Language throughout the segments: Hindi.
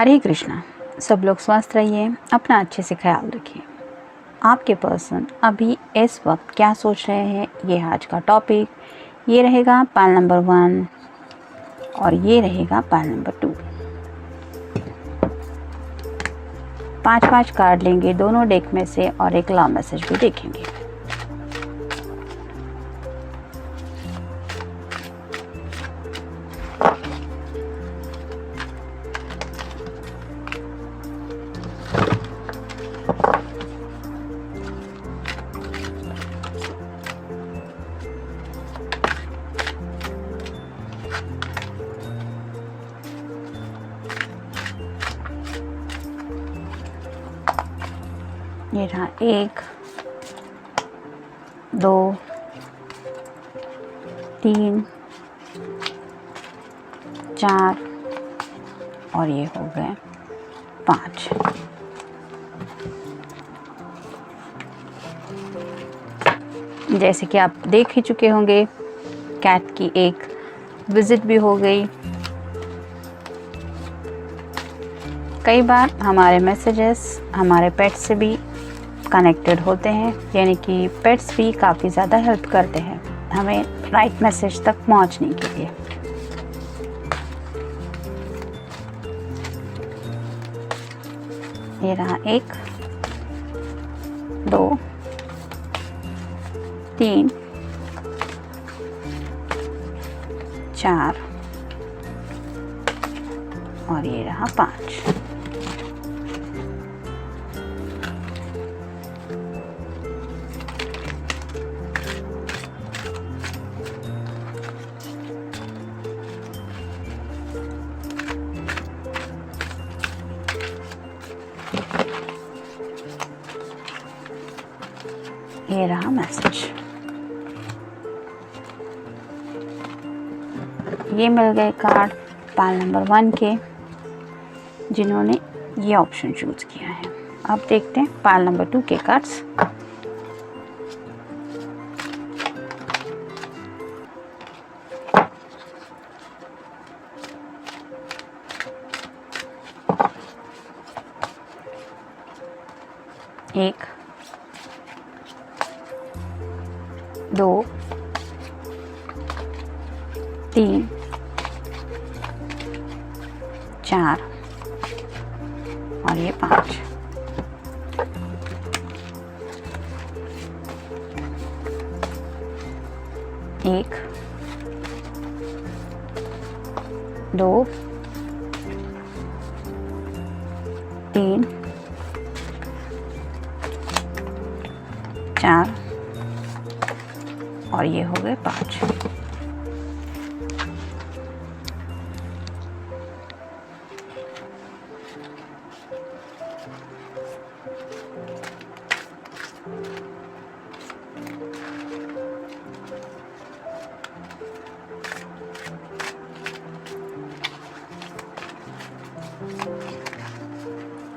हरे कृष्णा। सब लोग स्वस्थ रहिए, अपना अच्छे से ख्याल रखिए। आपके पर्सन अभी इस वक्त क्या सोच रहे हैं, ये आज का टॉपिक। ये रहेगा पाल नंबर 1 और ये रहेगा पाल नंबर 2। 5-5 कार्ड लेंगे दोनों डेक में से और एक लव मैसेज भी देखेंगे। ये रहा 1 2 3 4 और ये हो गए 5। जैसे कि आप देख ही चुके होंगे, कैट की एक विजिट भी हो गई। कई बार हमारे मैसेजेस हमारे पेट से भी कनेक्टेड होते हैं, यानी कि पेट्स भी काफ़ी ज़्यादा हेल्प करते हैं हमें राइट मैसेज तक पहुंचने के लिए। ये रहा 1 2 3 4 और ये रहा 5। ये रहा मैसेज। ये मिल गए कार्ड पाल नंबर 1 के, जिन्होंने ये ऑप्शन चूज किया है। अब देखते हैं पाल नंबर 2 के कार्ड्स। एक 2 3 4 और ये 5। एक 2 3 4 और ये हो गए 5।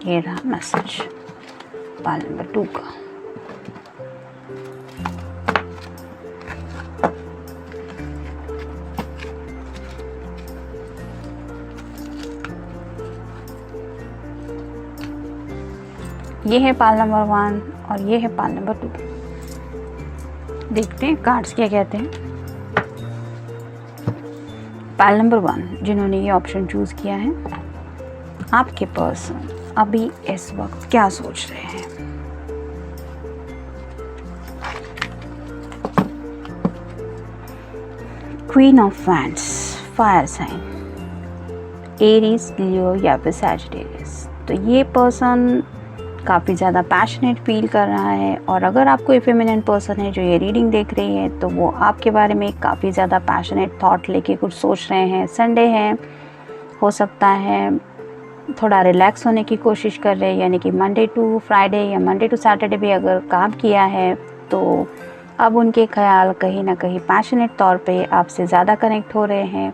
ये रहा मैसेज पाल नंबर 2 का। ये है पाल नंबर 1 और ये है पाल नंबर 2। देखते हैं कार्ड्स क्या कहते हैं। पाल नंबर 1 जिन्होंने ये ऑप्शन चूज किया है, आपके पर्सन अभी इस वक्त क्या सोच रहे हैं। Queen of wands, fire sign, Aries, Leo या फिर सैजिटेरियस। तो ये पर्सन काफ़ी ज़्यादा पैशनेट फील कर रहा है, और अगर आप कोई फेमिनिन पर्सन है जो ये रीडिंग देख रही है, तो वो आपके बारे में काफ़ी ज़्यादा पैशनेट थॉट लेके कुछ सोच रहे हैं। संडे है, हो सकता है थोड़ा रिलैक्स होने की कोशिश कर रहे हैं, यानी कि मंडे टू फ्राइडे या मंडे टू सैटरडे भी अगर काम किया है, तो अब उनके ख्याल कहीं ना कहीं पैशनेट तौर पे आपसे ज़्यादा कनेक्ट हो रहे हैं।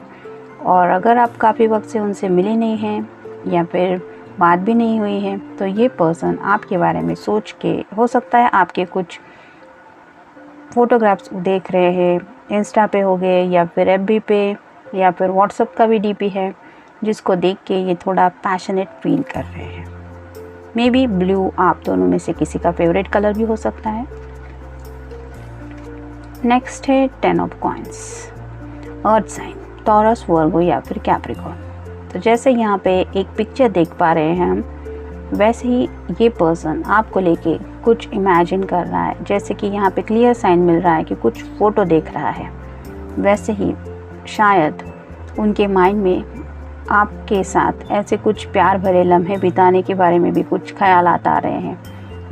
और अगर आप काफ़ी वक्त से उनसे मिले नहीं हैं या फिर बात भी नहीं हुई है, तो ये पर्सन आपके बारे में सोच के, हो सकता है आपके कुछ फ़ोटोग्राफ्स देख रहे हैं, इंस्टा पे हो गए या फिर एफबी पे या फिर व्हाट्सएप का भी डीपी है, जिसको देख के ये थोड़ा पैशनेट फील कर रहे हैं। मे बी ब्लू आप दोनों में से किसी का फेवरेट कलर भी हो सकता है। नेक्स्ट है 10 of coins, earth sign, Taurus, Virgo या फिर कैप्रिकॉर्न। तो जैसे यहाँ पे एक पिक्चर देख पा रहे हैं हम, वैसे ही ये पर्सन आपको लेके कुछ इमेजिन कर रहा है। जैसे कि यहाँ पे क्लियर साइन मिल रहा है कि कुछ फ़ोटो देख रहा है, वैसे ही शायद उनके माइंड में आपके साथ ऐसे कुछ प्यार भरे लम्हे बिताने के बारे में भी कुछ ख्यालात आ रहे हैं,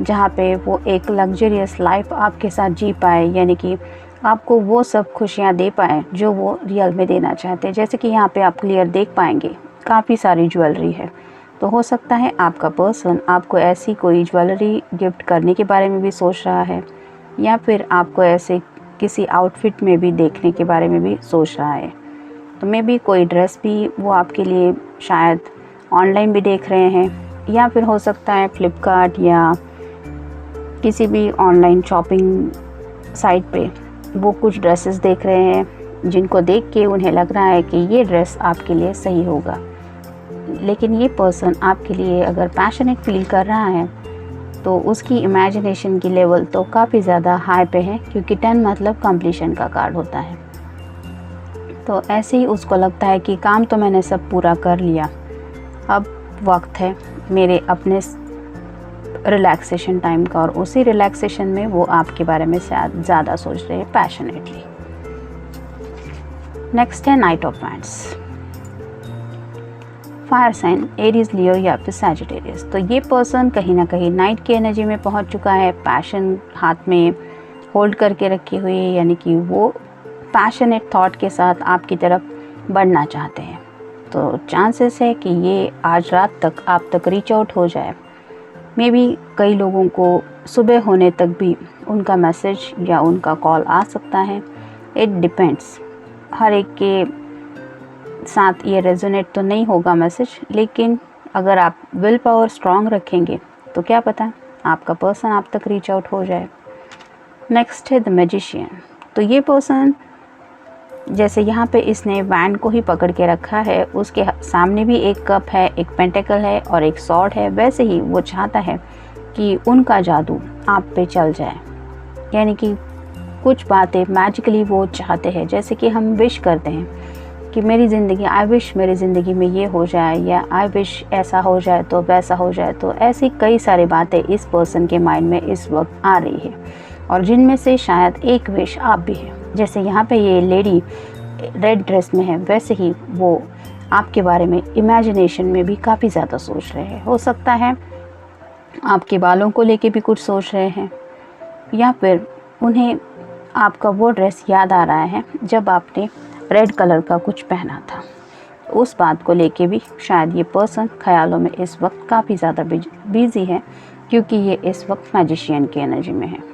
जहाँ पे वो एक लग्जरियस लाइफ आपके साथ जी पाए, यानी कि आपको वो सब खुशियाँ दे पाए जो वो रियल में देना चाहते हैं। जैसे कि यहाँ पे आप क्लियर देख पाएंगे काफ़ी सारी ज्वेलरी है, तो हो सकता है आपका पर्सन आपको ऐसी कोई ज्वेलरी गिफ्ट करने के बारे में भी सोच रहा है, या फिर आपको ऐसे किसी आउटफिट में भी देखने के बारे में भी सोच रहा है। तो मे बी कोई ड्रेस भी वो आपके लिए शायद ऑनलाइन भी देख रहे हैं, या फिर हो सकता है फ्लिपकार्ट या किसी भी ऑनलाइन शॉपिंग साइट पे वो कुछ ड्रेसेस देख रहे हैं, जिनको देख के उन्हें लग रहा है कि ये ड्रेस आपके लिए सही होगा। लेकिन ये पर्सन आपके लिए अगर पैशनेट फील कर रहा है तो उसकी इमेजिनेशन की लेवल तो काफ़ी ज़्यादा हाई पे है, क्योंकि 10 मतलब कंप्लीशन का कार्ड होता है। तो ऐसे ही उसको लगता है कि काम तो मैंने सब पूरा कर लिया, अब वक्त है मेरे अपने रिलैक्सेशन टाइम का, और उसी रिलैक्सेशन में वो आपके बारे में ज़्यादा सोच रहे हैं पैशनेटली। नेक्स्ट है knight of wands, fire sign, Aries, Leo या फिर सैजिटेरियस। तो ये पर्सन कहीं ना कहीं नाइट की एनर्जी में पहुंच चुका है, पैशन हाथ में होल्ड करके रखी हुई है, यानी कि वो पैशनेट थॉट के साथ आपकी तरफ बढ़ना चाहते हैं। तो चांसेस है कि ये आज रात तक आप तक रीच आउट हो जाए। मे बी कई लोगों को सुबह होने तक भी उनका मैसेज या उनका कॉल आ सकता है। इट डिपेंड्स, हर एक के साथ ये रेजोनेट तो नहीं होगा मैसेज, लेकिन अगर आप विल पावर स्ट्रॉन्ग रखेंगे तो क्या पता आपका पर्सन आप तक रीच आउट हो जाए। नेक्स्ट है द मैजिशियन। तो ये पर्सन जैसे यहाँ पे इसने वैंड को ही पकड़ के रखा है, उसके सामने भी एक कप है, एक पेंटिकल है और एक सॉर्ड है। वैसे ही वो चाहता है कि उनका जादू आप पे चल जाए, यानी कि कुछ बातें मैजिकली वो चाहते हैं। जैसे कि हम विश करते हैं कि मेरी ज़िंदगी, आई विश मेरी ज़िंदगी में ये हो जाए, या आई विश ऐसा हो जाए तो वैसा हो जाए। तो ऐसी कई सारी बातें इस पर्सन के माइंड में इस वक्त आ रही है, और जिनमें से शायद एक विश आप भी है। जैसे यहाँ पे ये लेडी रेड ड्रेस में है, वैसे ही वो आपके बारे में इमेजिनेशन में भी काफ़ी ज़्यादा सोच रहे हैं। हो सकता है आपके बालों को लेके भी कुछ सोच रहे हैं, या फिर उन्हें आपका वो ड्रेस याद आ रहा है जब आपने रेड कलर का कुछ पहना था। उस बात को लेके भी शायद ये पर्सन ख्यालों में इस वक्त काफ़ी ज़्यादा बिजी है, क्योंकि ये इस वक्त मैजिशियन की एनर्जी में है।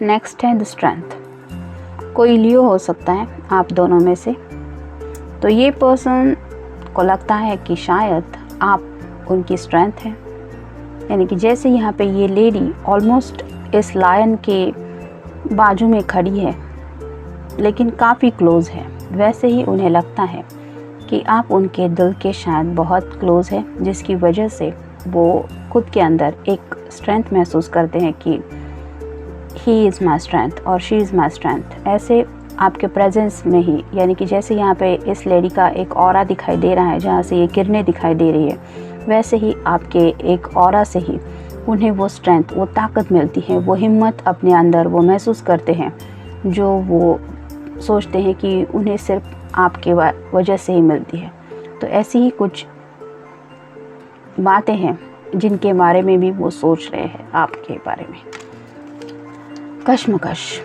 नेक्स्ट है द स्ट्रेंथ। कोई लियो हो सकता है आप दोनों में से। तो ये पर्सन को लगता है कि शायद आप उनकी स्ट्रेंथ है, यानी कि जैसे यहाँ पे ये लेडी ऑलमोस्ट इस लायन के बाजू में खड़ी है, लेकिन काफ़ी क्लोज़ है, वैसे ही उन्हें लगता है कि आप उनके दिल के शायद बहुत क्लोज़ है, जिसकी वजह से वो खुद के अंदर एक स्ट्रेंथ महसूस करते हैं कि ही इज़ माई स्ट्रेंथ और शी इज़ माई स्ट्रेंथ। ऐसे आपके प्रेजेंस में ही, यानी कि जैसे यहाँ पे इस लेडी का एक ऑरा दिखाई दे रहा है, जहाँ से ये किरणें दिखाई दे रही है, वैसे ही आपके एक ऑरा से ही उन्हें वो स्ट्रेंथ, वो ताकत मिलती है, वो हिम्मत अपने अंदर वो महसूस करते हैं, जो वो सोचते हैं कि उन्हें सिर्फ आपके वजह से ही मिलती है। तो ऐसी ही कुछ बातें हैं जिनके बारे में भी वो सोच रहे हैं आपके बारे में। कश्मकश,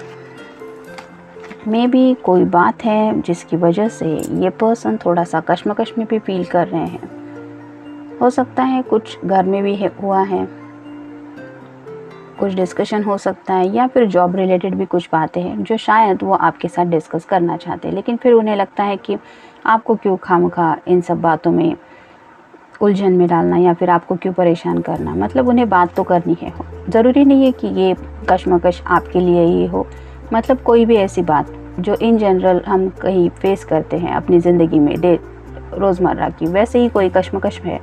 में भी कोई बात है जिसकी वजह से ये पर्सन थोड़ा सा कश्मकश में भी फील कर रहे हैं। हो सकता है कुछ घर में भी हुआ है, कुछ डिस्कशन हो सकता है, या फिर जॉब रिलेटेड भी कुछ बातें हैं जो शायद वो आपके साथ डिस्कस करना चाहते हैं, लेकिन फिर उन्हें लगता है कि आपको क्यों खामखा इन सब बातों में उलझन में डालना, या फिर आपको क्यों परेशान करना। मतलब उन्हें बात तो करनी है, ज़रूरी नहीं है कि ये कश्मकश आपके लिए ही हो। मतलब कोई भी ऐसी बात जो इन जनरल हम कहीं फेस करते हैं अपनी ज़िंदगी में रोज़मर्रा की, वैसे ही कोई कश्मकश है,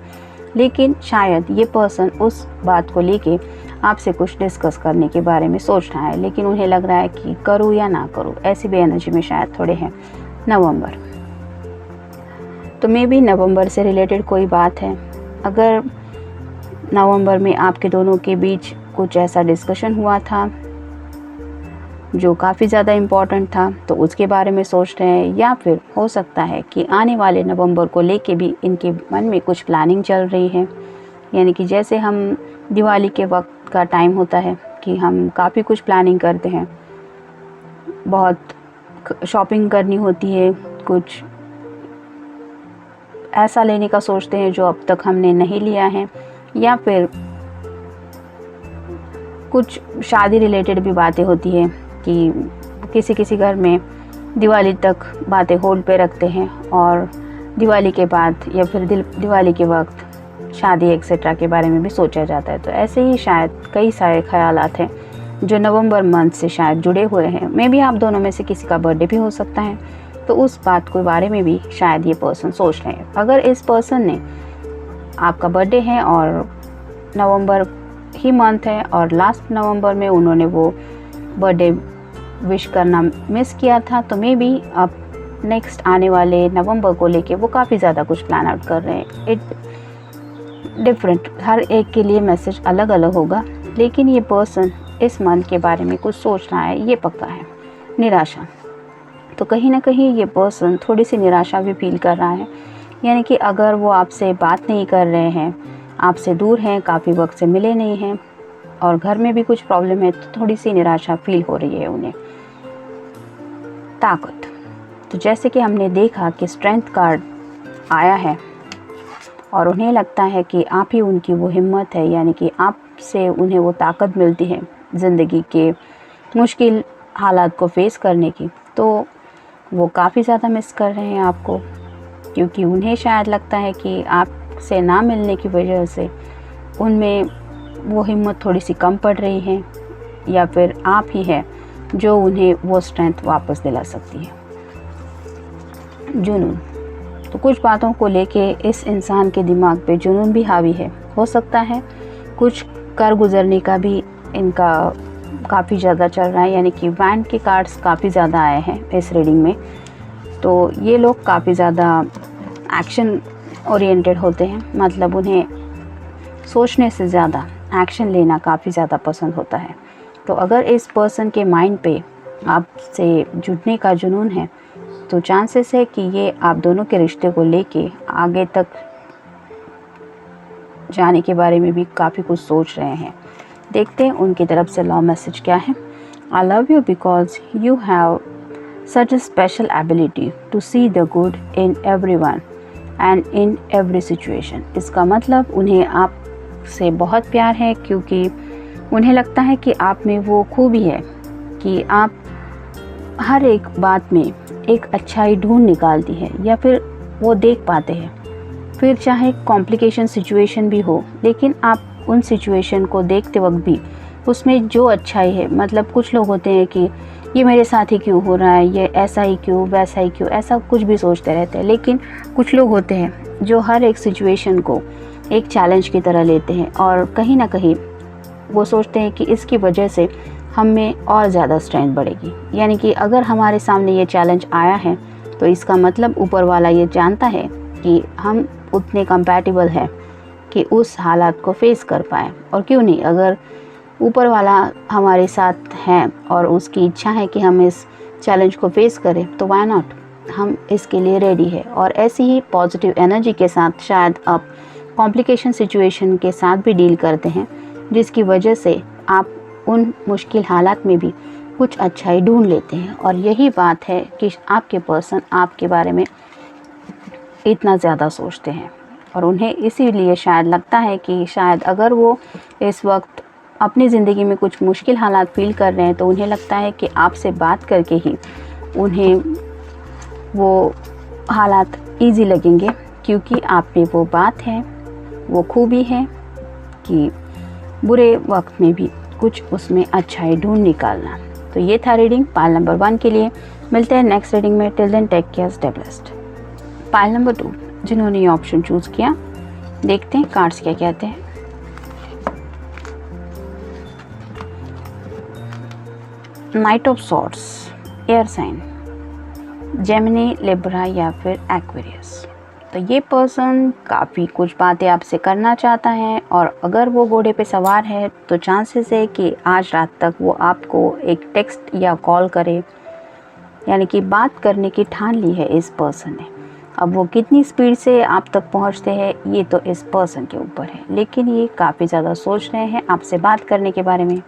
लेकिन शायद ये पर्सन उस बात को लेके आपसे कुछ डिस्कस करने के बारे में सोच रहा है, लेकिन उन्हें लग रहा है कि करूँ या ना करूँ। ऐसी भी एनर्जी में शायद थोड़े हैं नवंबर। तो मे बी नवंबर से रिलेटेड कोई बात है। अगर नवंबर में आपके दोनों के बीच कुछ ऐसा डिस्कशन हुआ था जो काफ़ी ज़्यादा इम्पॉर्टेंट था, तो उसके बारे में सोच रहे हैं, या फिर हो सकता है कि आने वाले नवंबर को लेके भी इनके मन में कुछ प्लानिंग चल रही है। यानी कि जैसे हम दिवाली के वक्त का टाइम होता है कि हम काफ़ी कुछ प्लानिंग करते हैं, बहुत शॉपिंग करनी होती है, कुछ ऐसा लेने का सोचते हैं जो अब तक हमने नहीं लिया है, या फिर कुछ शादी रिलेटेड भी बातें होती है कि किसी किसी घर में दिवाली तक बातें होल्ड पे रखते हैं और दिवाली के बाद या फिर दिवाली के वक्त शादी एक्सेट्रा के बारे में भी सोचा जाता है। तो ऐसे ही शायद कई सारे ख़यालात हैं जो नवंबर मंथ से शायद जुड़े हुए हैं। मे बी आप दोनों में से किसी का बर्थडे भी हो सकता है, तो उस बात के बारे में भी शायद ये पर्सन सोच रहे हैं। अगर इस पर्सन ने आपका बर्थडे है और नवंबर ही मंथ है और लास्ट नवंबर में उन्होंने वो बर्थडे विश करना मिस किया था, तो मे बी अब नेक्स्ट आने वाले नवंबर को लेके वो काफ़ी ज़्यादा कुछ प्लान आउट कर रहे हैं। इट डिफरेंट, हर एक के लिए मैसेज अलग अलग होगा, लेकिन ये पर्सन इस मंथ के बारे में कुछ सोच रहा है, ये पक्का है। निराशा, तो कहीं ना कहीं ये पर्सन थोड़ी सी निराशा भी फील कर रहा है। यानी कि अगर वो आपसे बात नहीं कर रहे हैं, आपसे दूर हैं, काफ़ी वक्त से मिले नहीं हैं और घर में भी कुछ प्रॉब्लम है, तो थोड़ी सी निराशा फील हो रही है उन्हें। ताकत, तो जैसे कि हमने देखा कि स्ट्रेंथ कार्ड आया है और उन्हें लगता है कि आप ही उनकी वो हिम्मत है, यानी कि आपसे उन्हें वो ताकत मिलती है ज़िंदगी के मुश्किल हालात को फेस करने की। तो वो काफ़ी ज़्यादा मिस कर रहे हैं आपको, क्योंकि उन्हें शायद लगता है कि आपसे ना मिलने की वजह से उनमें वो हिम्मत थोड़ी सी कम पड़ रही है, या फिर आप ही है जो उन्हें वो स्ट्रेंथ वापस दिला सकती है। जुनून, तो कुछ बातों को लेके इस इंसान के दिमाग पे जुनून भी हावी है। हो सकता है कुछ कर गुजरने का भी इनका काफ़ी ज़्यादा चल रहा है, यानी कि वैन के कार्ड्स काफ़ी ज़्यादा आए हैं इस रीडिंग में। तो ये लोग काफ़ी ज़्यादा एक्शन ओरिएंटेड होते हैं, मतलब उन्हें सोचने से ज़्यादा एक्शन लेना काफ़ी ज़्यादा पसंद होता है। तो अगर इस पर्सन के माइंड पे आपसे जुड़ने का जुनून है, तो चांसेस है कि ये आप दोनों के रिश्ते को लेके आगे तक जाने के बारे में भी काफ़ी कुछ सोच रहे हैं। देखते हैं उनकी तरफ से लव मैसेज क्या है। I love you because you have such a special ability to see the good in everyone and in every situation। इसका मतलब उन्हें आपसे बहुत प्यार है, क्योंकि उन्हें लगता है कि आप में वो खूबी है कि आप हर एक बात में एक अच्छाई ढूंढ निकालती है, या फिर वो देख पाते हैं, फिर चाहे कॉम्प्लिकेशन सिचुएशन भी हो, लेकिन आप उन सिचुएशन को देखते वक्त भी उसमें जो अच्छाई है, मतलब कुछ लोग होते हैं कि ये मेरे साथ ही क्यों हो रहा है, ये ऐसा ही क्यों, वैसा ही क्यों, ऐसा कुछ भी सोचते रहते हैं। लेकिन कुछ लोग होते हैं जो हर एक सिचुएशन को एक चैलेंज की तरह लेते हैं और कहीं ना कहीं वो सोचते हैं कि इसकी वजह से हम में और ज़्यादा स्ट्रेंथ बढ़ेगी। यानी कि अगर हमारे सामने ये चैलेंज आया है, तो इसका मतलब ऊपर वाला ये जानता है कि हम उतने कंपैटिबल हैं कि उस हालात को फेस कर पाएँ। और क्यों नहीं, अगर ऊपर वाला हमारे साथ हैं और उसकी इच्छा है कि हम इस चैलेंज को फेस करें, तो व्हाई नॉट, हम इसके लिए रेडी है। और ऐसी ही पॉजिटिव एनर्जी के साथ शायद आप कॉम्प्लिकेशन सिचुएशन के साथ भी डील करते हैं, जिसकी वजह से आप उन मुश्किल हालात में भी कुछ अच्छाई ढूंढ लेते हैं। और यही बात है कि आपके पर्सन आपके बारे में इतना ज़्यादा सोचते हैं, और उन्हें इसीलिए शायद लगता है कि शायद अगर वो इस वक्त अपनी ज़िंदगी में कुछ मुश्किल हालात फील कर रहे हैं, तो उन्हें लगता है कि आपसे बात करके ही उन्हें वो हालात ईजी लगेंगे, क्योंकि आप में वो बात है, वो खूबी है कि बुरे वक्त में भी कुछ उसमें अच्छाई ढूंढ निकालना। तो ये था रीडिंग पाइल नंबर 1 के लिए। मिलते हैं नेक्स्ट रीडिंग में। Till then take care, stay blessed. Pile number 2 जिन्होंने ये ऑप्शन चूज़ किया, देखते हैं कार्ड्स क्या कहते हैं। Knight of swords, air sign, Gemini, Libra या फिर एक्वेरियस। तो ये पर्सन काफ़ी कुछ बातें आपसे करना चाहता है, और अगर वो घोड़े पे सवार है तो चांसेस है कि आज रात तक वो आपको एक टेक्स्ट या कॉल करे, यानी कि बात करने की ठान ली है इस पर्सन ने। अब वो कितनी स्पीड से आप तक पहुंचते हैं ये तो इस पर्सन के ऊपर है, लेकिन ये काफ़ी ज़्यादा सोच रहे हैं आपसे बात करने के बारे में।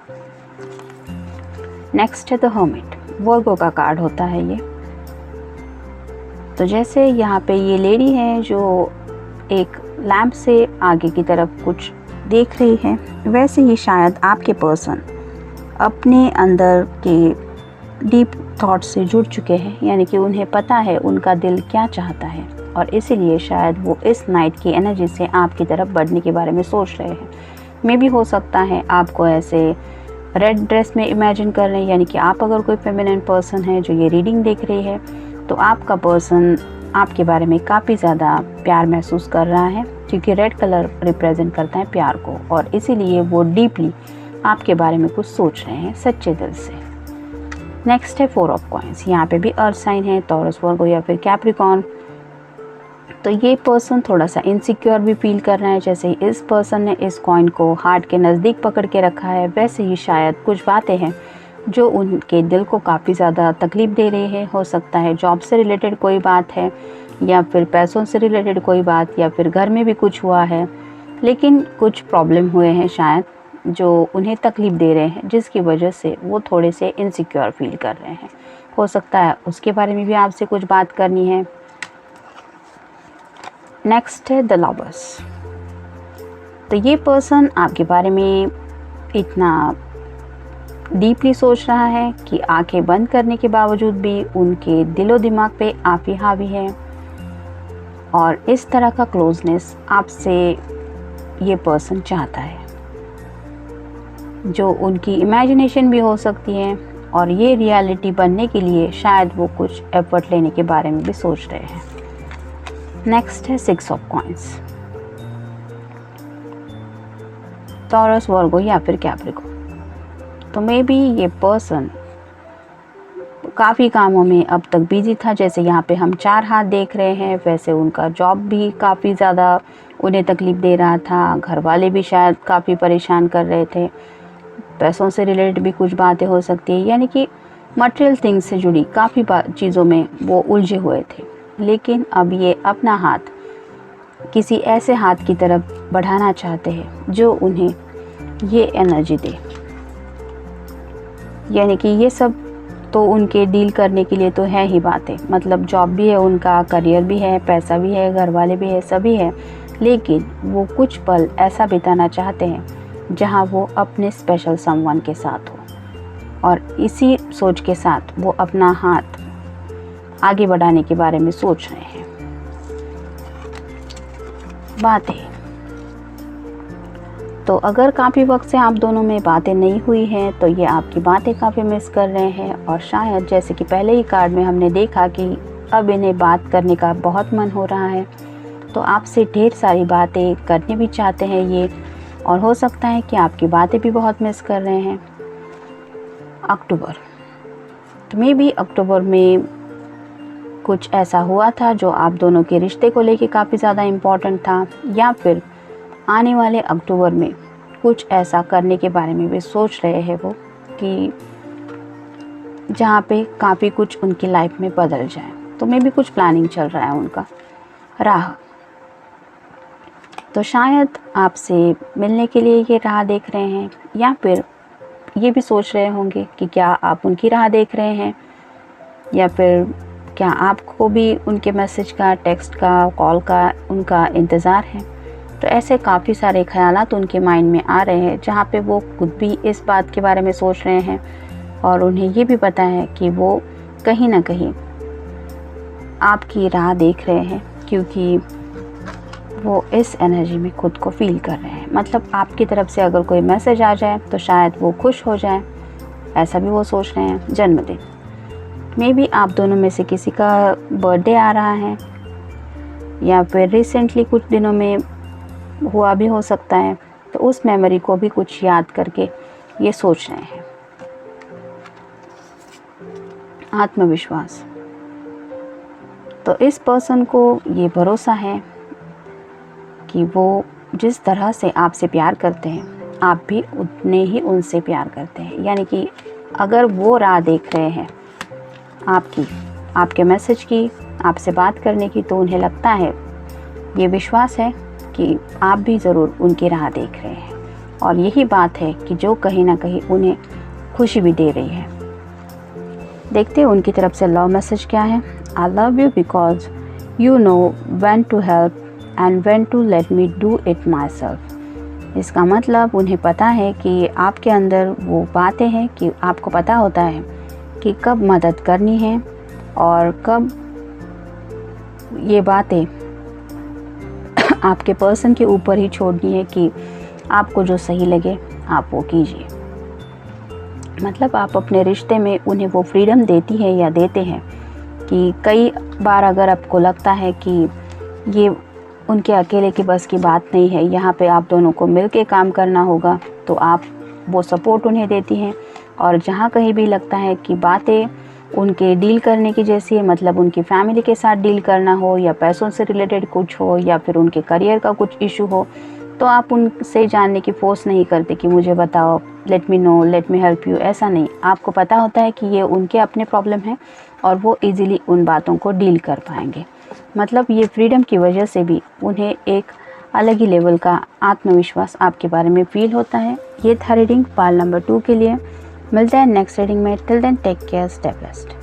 नेक्स्ट है द हर्मिट, वर्गो का कार्ड होता है ये। तो जैसे यहाँ पे ये लेडी है जो एक लैंप से आगे की तरफ कुछ देख रही है, वैसे ही शायद आपके पर्सन अपने अंदर के डीप थॉट से जुड़ चुके हैं, यानी कि उन्हें पता है उनका दिल क्या चाहता है, और इसीलिए शायद वो इस नाइट की एनर्जी से आपकी तरफ बढ़ने के बारे में सोच रहे हैं। मे भी हो सकता है आपको ऐसे रेड ड्रेस में इमेजिन कर रहे हैं, यानी कि आप अगर कोई फेमिनिन पर्सन है जो ये रीडिंग देख रही है, तो आपका पर्सन आपके बारे में काफ़ी ज़्यादा प्यार महसूस कर रहा है, क्योंकि रेड कलर रिप्रेजेंट करता है प्यार को, और इसीलिए वो डीपली आपके बारे में कुछ सोच रहे हैं सच्चे दिल से। नेक्स्ट है 4 ऑफ कॉइंस, यहाँ पे भी अर्थ साइन है, टॉरस, वर्गो या फिर कैप्रिकॉर्न। तो ये पर्सन थोड़ा सा इनसिक्योर भी फील कर रहा है। जैसे ही इस पर्सन ने इस कॉइन को हार्ट के नज़दीक पकड़ के रखा है, वैसे ही शायद कुछ बातें हैं जो उनके दिल को काफ़ी ज़्यादा तकलीफ़ दे रही है। हो सकता है जॉब से रिलेटेड कोई बात है, या फिर पैसों से रिलेटेड कोई बात, या फिर घर में भी कुछ हुआ है, लेकिन कुछ प्रॉब्लम हुए हैं शायद जो उन्हें तकलीफ़ दे रहे हैं, जिसकी वजह से वो थोड़े से इनसिक्योर फील कर रहे हैं। हो सकता है उसके बारे में भी आपसे कुछ बात करनी है। नेक्स्ट है द लवर्स। तो ये पर्सन आपके बारे में इतना डीपली सोच रहा है कि आंखें बंद करने के बावजूद भी उनके दिलो दिमाग पे आप ही हावी है, और इस तरह का क्लोजनेस आपसे ये पर्सन चाहता है, जो उनकी इमेजिनेशन भी हो सकती है, और ये रियलिटी बनने के लिए शायद वो कुछ एफर्ट लेने के बारे में भी सोच रहे हैं। नेक्स्ट है 6 ऑफ कॉइंस, टॉरस, वर्गो या फिर कैप्रिकॉर्न। तो मे बी ये पर्सन काफ़ी कामों में अब तक बिजी था। जैसे यहाँ पे हम 4 हाथ देख रहे हैं, वैसे उनका जॉब भी काफ़ी ज़्यादा उन्हें तकलीफ़ दे रहा था, घर वाले भी शायद काफ़ी परेशान कर रहे थे, पैसों से रिलेटेड भी कुछ बातें हो सकती है, यानी कि मटेरियल थिंग्स से जुड़ी काफ़ी चीज़ों में वो उलझे हुए थे। लेकिन अब ये अपना हाथ किसी ऐसे हाथ की तरफ बढ़ाना चाहते हैं जो उन्हें ये एनर्जी दे, यानी कि ये सब तो उनके डील करने के लिए तो है ही बातें, मतलब जॉब भी है उनका, करियर भी है, पैसा भी है, घर वाले भी है, सभी है, लेकिन वो कुछ पल ऐसा बिताना चाहते हैं जहां वो अपने स्पेशल समवन के साथ हो, और इसी सोच के साथ वो अपना हाथ आगे बढ़ाने के बारे में सोच रहे हैं। बातें तो अगर काफ़ी वक्त से आप दोनों में बातें नहीं हुई हैं, तो ये आपकी बातें काफ़ी मिस कर रहे हैं, और शायद जैसे कि पहले ही कार्ड में हमने देखा कि अब इन्हें बात करने का बहुत मन हो रहा है, तो आपसे ढेर सारी बातें करने भी चाहते हैं ये, और हो सकता है कि आपकी बातें भी बहुत मिस कर रहे हैं। अक्टूबर, तो मे बी अक्टूबर में कुछ ऐसा हुआ था जो आप दोनों के रिश्ते को लेके काफ़ी ज़्यादा इम्पोर्टेंट था, या फिर आने वाले अक्टूबर में कुछ ऐसा करने के बारे में भी सोच रहे हैं वो, कि जहाँ पे काफ़ी कुछ उनकी लाइफ में बदल जाए। तो मे भी कुछ प्लानिंग चल रहा है उनका। राह, तो शायद आपसे मिलने के लिए ये राह देख रहे हैं, या फिर ये भी सोच रहे होंगे कि क्या आप उनकी राह देख रहे हैं, या फिर क्या आपको भी उनके मैसेज का, टेक्स्ट का, कॉल का उनका इंतज़ार है। तो ऐसे काफ़ी सारे ख़यालात उनके माइंड में आ रहे हैं, जहाँ पे वो खुद भी इस बात के बारे में सोच रहे हैं, और उन्हें ये भी पता है कि वो कहीं ना कहीं आपकी राह देख रहे हैं, क्योंकि वो इस एनर्जी में खुद को फील कर रहे हैं। मतलब आपकी तरफ से अगर कोई मैसेज आ जाए तो शायद वो खुश हो जाए, ऐसा भी वो सोच रहे हैं। जन्मदिन, मे बी आप दोनों में से किसी का बर्थडे आ रहा है या फिर रिसेंटली कुछ दिनों में हुआ भी हो सकता है, तो उस मेमोरी को भी कुछ याद करके ये सोच रहे हैं। आत्मविश्वास, तो इस पर्सन को ये भरोसा है कि वो जिस तरह से आपसे प्यार करते हैं, आप भी उतने ही उनसे प्यार करते हैं। यानी कि अगर वो राह देख रहे हैं आपके मैसेज की, आपसे बात करने की, तो उन्हें लगता है, ये विश्वास है कि आप भी ज़रूर उनकी राह देख रहे हैं। और यही बात है कि जो कहीं ना कहीं उन्हें खुशी भी दे रही है। देखते हैं उनकी तरफ से लव मैसेज क्या है। I love you because you know when to help and when to let me do it myself. इसका मतलब उन्हें पता है कि आपके अंदर वो बातें हैं कि आपको पता होता है कि कब मदद करनी है और कब ये बातें आपके पर्सन के ऊपर ही छोड़नी है कि आपको जो सही लगे आप वो कीजिए। मतलब आप अपने रिश्ते में उन्हें वो फ्रीडम देती है या देते हैं कि कई बार अगर आपको लगता है कि ये उनके अकेले की बस की बात नहीं है, यहाँ पे आप दोनों को मिलके काम करना होगा, तो आप वो सपोर्ट उन्हें देती हैं। और जहाँ कहीं भी लगता है कि बातें उनके डील करने की जैसी है, मतलब उनकी फैमिली के साथ डील करना हो या पैसों से रिलेटेड कुछ हो या फिर उनके करियर का कुछ इशू हो, तो आप उनसे जानने की फोर्स नहीं करते कि मुझे बताओ, let me know, let me help you. ऐसा नहीं, आपको पता होता है कि ये उनके अपने प्रॉब्लम है और वो इजीली उन बातों को डील कर पाएंगे। मतलब ये फ्रीडम की वजह से भी उन्हें एक अलग ही लेवल का आत्मविश्वास आपके बारे में फील होता है। ये था रीडिंग पाल नंबर 2 के लिए। मिलते हैं नेक्स्ट रीडिंग में। Till then take care, stay blessed.